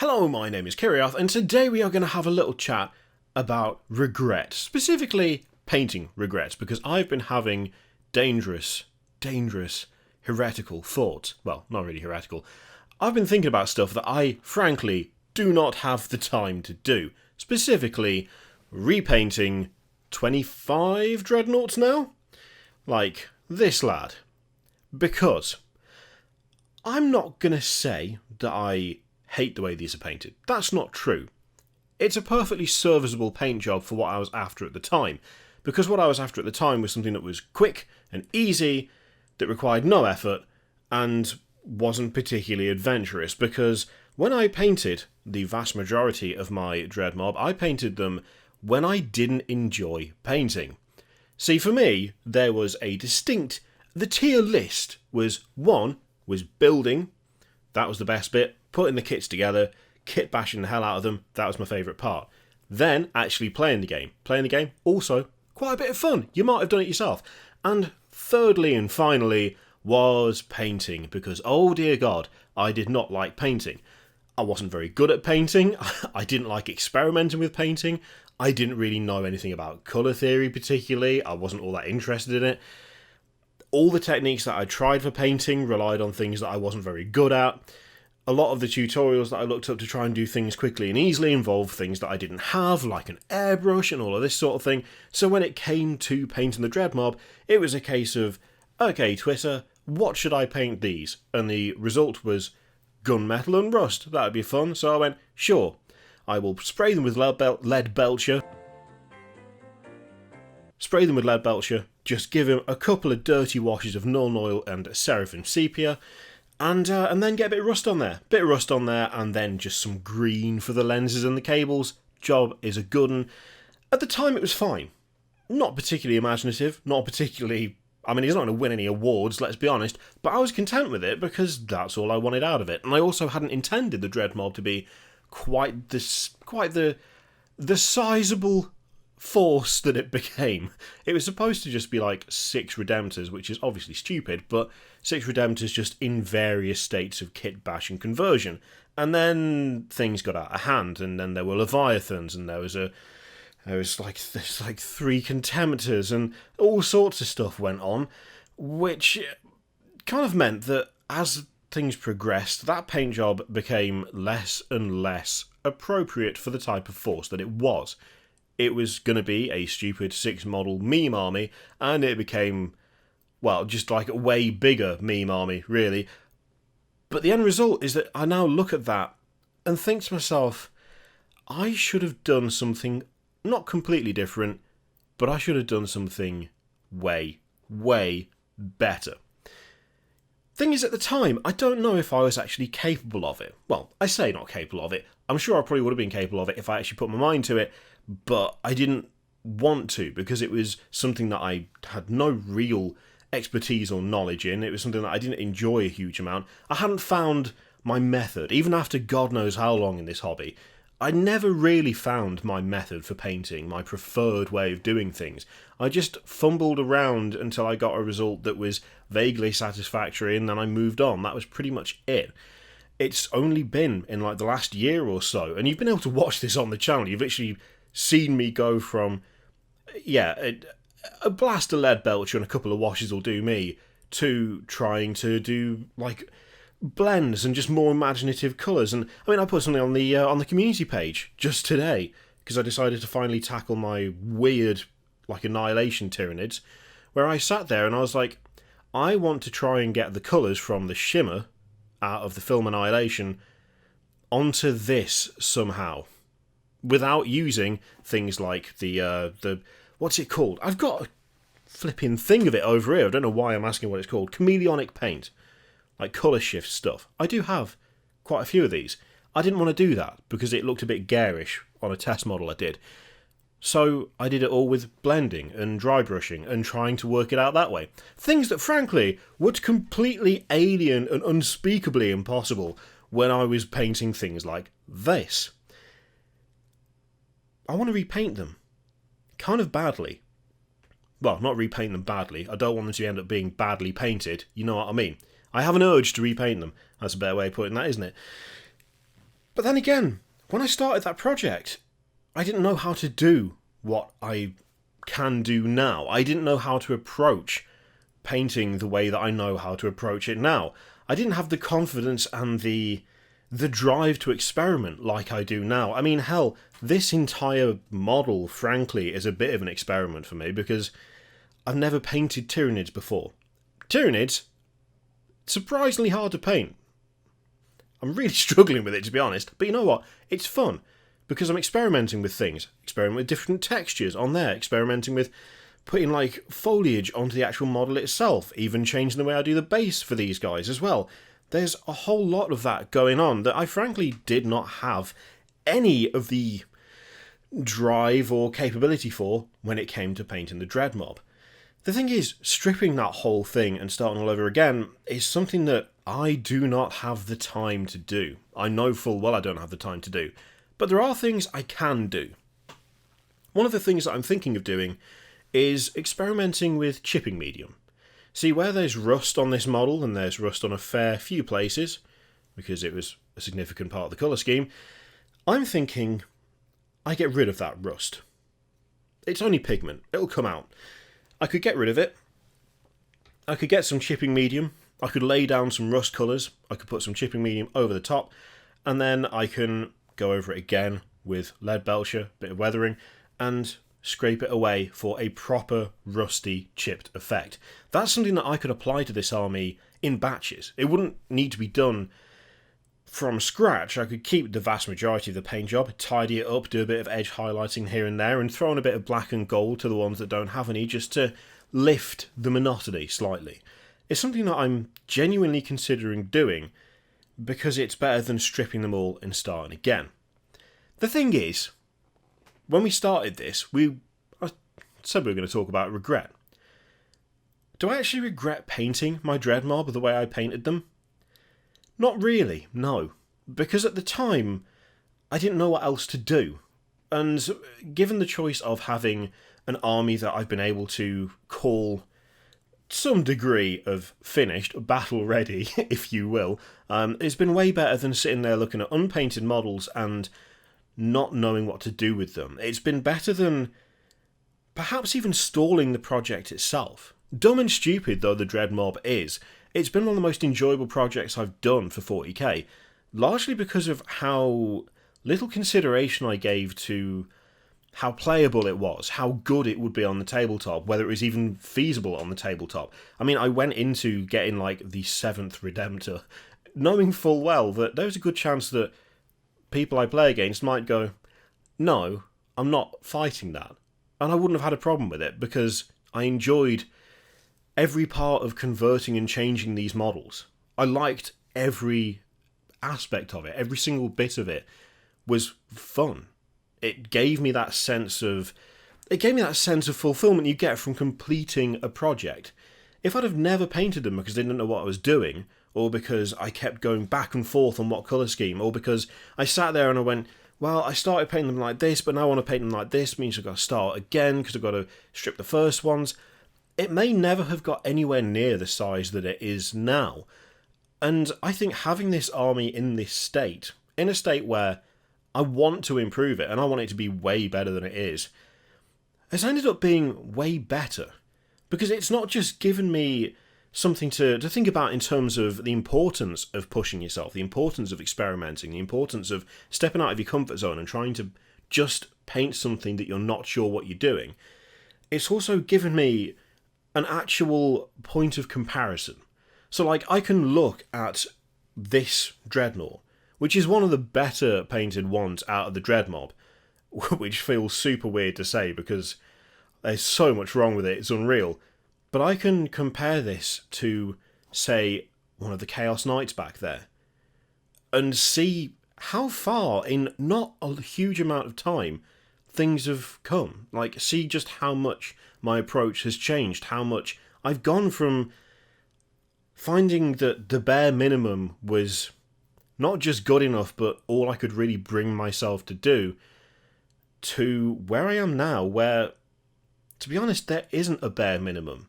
Hello, my name is Kiriath, and today we are going to have a little chat about regret, specifically painting regrets, because I've been having dangerous, heretical thoughts. Well, not really heretical. I've been thinking about stuff that I, frankly, do not have the time to do. Specifically, repainting 25 dreadnoughts now? Like this lad. Because I'm not going to say that I hate the way these are painted. That's not true. It's a perfectly serviceable paint job for what I was after at the time, because what I was after at the time was something that was quick and easy, that required no effort, and wasn't particularly adventurous, because when I painted the vast majority of my dread mob, I painted them when I didn't enjoy painting. See, for me, there was a distinct... The tier list was, one, was building. That was the best bit. Putting the kits together, kit bashing the hell out of them, that was my favourite part. Then, actually playing the game. Playing the game, also, quite a bit of fun. You might have done it yourself. And thirdly and finally, was painting, because, oh dear God, I did not like painting. I wasn't very good at painting, I didn't like experimenting with painting, I didn't really know anything about colour theory particularly, I wasn't all that interested in it. All the techniques that I tried for painting relied on things that I wasn't very good at. A lot of the tutorials that I looked up to try and do things quickly and easily involved things that I didn't have, like an airbrush and all of this sort of thing. So when it came to painting the dread mob, it was a case of, okay, Twitter, what should I paint these? And the result was gunmetal and rust. That would be fun. So I went, sure, I will spray them with lead belcher. Spray them with lead belcher, just give them a couple of dirty washes of Nuln Oil and Seraphim Sepia, and then get a bit of rust on there. Bit of rust on there, and then just some green for the lenses and the cables. Job is a good one. At the time, it was fine. Not particularly imaginative, not particularly... I mean, he's not going to win any awards, let's be honest, but I was content with it because that's all I wanted out of it. And I also hadn't intended the Dread Mob to be quite the sizable force that it became. It was supposed to just be like 6 Redemptors, which is obviously stupid, but 6 Redemptors just in various states of kit bash and conversion. And then things got out of hand, and then there were Leviathans, and there's like 3 Contemptors, and all sorts of stuff went on, which kind of meant that as things progressed, that paint job became less and less appropriate for the type of force that it was. It was going to be a stupid 6-model meme army, and it became, well, just like a way bigger meme army, really. But the end result is that I now look at that and think to myself, I should have done something not completely different, but I should have done something way better. Thing is, at the time, I don't know if I was actually capable of it. Well, I say not capable of it. I'm sure I probably would have been capable of it if I actually put my mind to it, but I didn't want to because it was something that I had no real expertise or knowledge in. It was something that I didn't enjoy a huge amount. I hadn't found my method, even after God knows how long in this hobby. I never really found my method for painting, my preferred way of doing things. I just fumbled around until I got a result that was vaguely satisfactory, and then I moved on. That was pretty much it. It's only been in like the last year or so, and you've been able to watch this on the channel. You've actually seen me go from, a blast of lead belcher and a couple of washes will do me, to trying to do like blends and just more imaginative colours. And I mean, I put something on the community page just today because I decided to finally tackle my weird like Annihilation Tyranids, where I sat there and I was like, I want to try and get the colours from the shimmer out of the film Annihilation onto this somehow, without using things like the what's it called? I've got a flipping thing of it over here. I don't know why I'm asking what it's called. Chameleonic paint. Like colour shift stuff. I do have quite a few of these. I didn't want to do that because it looked a bit garish on a test model I did. So I did it all with blending and dry brushing and trying to work it out that way. Things that frankly were completely alien and unspeakably impossible when I was painting things like this. I want to repaint them. Kind of badly. Well, not repaint them badly. I don't want them to end up being badly painted. You know what I mean. I have an urge to repaint them. That's a better way of putting that, isn't it? But then again, when I started that project, I didn't know how to do what I can do now. I didn't know how to approach painting the way that I know how to approach it now. I didn't have the confidence and the drive to experiment like I do now. I mean, hell, this entire model, frankly, is a bit of an experiment for me because I've never painted Tyranids before. Tyranids, surprisingly hard to paint. I'm really struggling with it, to be honest, but you know what? It's fun because I'm experimenting with things, experimenting with different textures on there, experimenting with putting like foliage onto the actual model itself, even changing the way I do the base for these guys as well. There's a whole lot of that going on that I frankly did not have any of the drive or capability for when it came to painting the Dread Mob. The thing is, stripping that whole thing and starting all over again is something that I do not have the time to do. I know full well I don't have the time to do, but there are things I can do. One of the things that I'm thinking of doing is experimenting with chipping medium. See, where there's rust on this model, and there's rust on a fair few places, because it was a significant part of the colour scheme, I'm thinking I get rid of that rust. It's only pigment, it'll come out. I could get rid of it, I could get some chipping medium, I could lay down some rust colours, I could put some chipping medium over the top, and then I can go over it again with lead belcher, bit of weathering, and scrape it away for a proper rusty chipped effect. That's something that I could apply to this army in batches. It wouldn't need to be done from scratch. I could keep the vast majority of the paint job, tidy it up, do a bit of edge highlighting here and there, and throw in a bit of black and gold to the ones that don't have any, just to lift the monotony slightly. It's something that I'm genuinely considering doing because it's better than stripping them all and starting again. The thing is, when we started this, I said we were going to talk about regret. Do I actually regret painting my Dread Mob the way I painted them? Not really, no. Because at the time, I didn't know what else to do. And given the choice of having an army that I've been able to call some degree of finished, battle ready, if you will, it's been way better than sitting there looking at unpainted models and not knowing what to do with them. It's been better than perhaps even stalling the project itself. Dumb and stupid though the Dread Mob is, it's been one of the most enjoyable projects I've done for 40k, largely because of how little consideration I gave to how playable it was, how good it would be on the tabletop, whether it was even feasible on the tabletop. I mean, I went into getting like the 7th Redemptor, knowing full well that there was a good chance that people I play against might go, no, I'm not fighting that. And I wouldn't have had a problem with it because I enjoyed every part of converting and changing these models. I liked every aspect of it. Every single bit of it was fun. It gave me that sense of fulfillment you get from completing a project. If I'd have never painted them because I didn't know what I was doing, or because I kept going back and forth on what colour scheme, or because I sat there and I went, well, I started painting them like this, but now I want to paint them like this, means I've got to start again because I've got to strip the first ones. It may never have got anywhere near the size that it is now. And I think having this army in this state, in a state where I want to improve it, and I want it to be way better than it is, has ended up being way better. Because it's not just given me something to think about in terms of the importance of pushing yourself, the importance of experimenting, the importance of stepping out of your comfort zone and trying to just paint something that you're not sure what you're doing. It's also given me an actual point of comparison. So, like, I can look at this Dreadnought, which is one of the better painted ones out of the Dread Mob, which feels super weird to say because there's so much wrong with it, it's unreal. But I can compare this to, say, one of the Chaos Knights back there, and see how far in not a huge amount of time things have come. Like, see just how much my approach has changed, how much I've gone from finding that the bare minimum was not just good enough, but all I could really bring myself to do, to where I am now, where, to be honest, there isn't a bare minimum.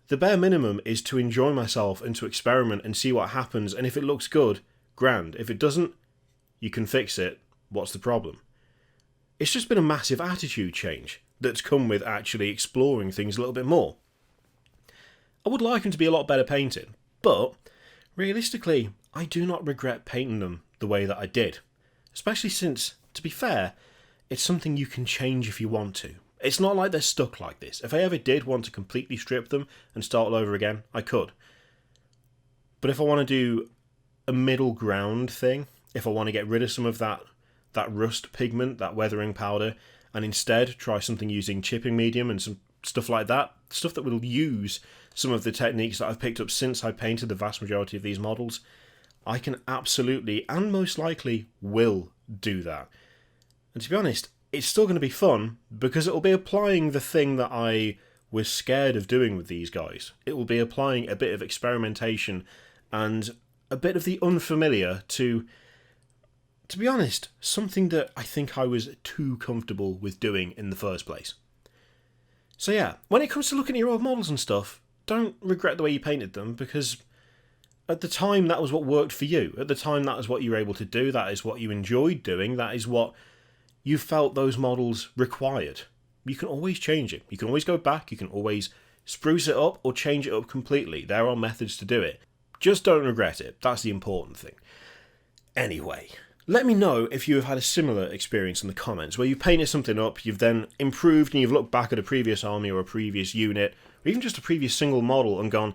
The bare minimum is to enjoy myself and to experiment and see what happens, and if it looks good, grand. If it doesn't, you can fix it, what's the problem? It's just been a massive attitude change that's come with actually exploring things a little bit more. I would like them to be a lot better painted, but realistically, I do not regret painting them the way that I did. Especially since, to be fair, it's something you can change if you want to. It's not like they're stuck like this. If I ever did want to completely strip them and start all over again, I could. But if I want to do a middle ground thing, if I want to get rid of some of that rust pigment, that weathering powder, and instead try something using chipping medium and some stuff like that, stuff that will use some of the techniques that I've picked up since I painted the vast majority of these models, I can absolutely, and most likely, will do that. And to be honest, it's still going to be fun, because it will be applying the thing that I was scared of doing with these guys. It will be applying a bit of experimentation and a bit of the unfamiliar to be honest, something that I think I was too comfortable with doing in the first place. So yeah, when it comes to looking at your old models and stuff, don't regret the way you painted them, because at the time that was what worked for you. At the time that is what you were able to do, that is what you enjoyed doing, that is what you felt those models required. You can always change it. You can always go back, you can always spruce it up or change it up completely. There are methods to do it. Just don't regret it. That's the important thing. Anyway, let me know if you have had a similar experience in the comments, where you painted something up, you've then improved and you've looked back at a previous army or a previous unit, or even just a previous single model and gone,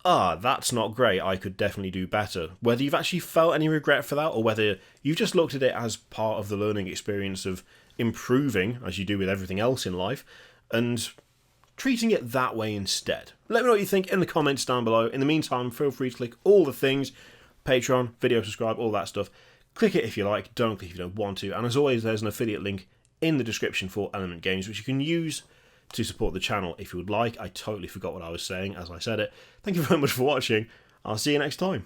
that's not great, I could definitely do better. Whether you've actually felt any regret for that, or whether you've just looked at it as part of the learning experience of improving, as you do with everything else in life, and treating it that way instead. Let me know what you think in the comments down below. In the meantime, feel free to click all the things, Patreon, video subscribe, all that stuff. Click it if you like, don't click if you don't want to, and as always there's an affiliate link in the description for Element Games, which you can use to support the channel if you would like. I totally forgot what I was saying as I said it. Thank you very much for watching. I'll see you next time.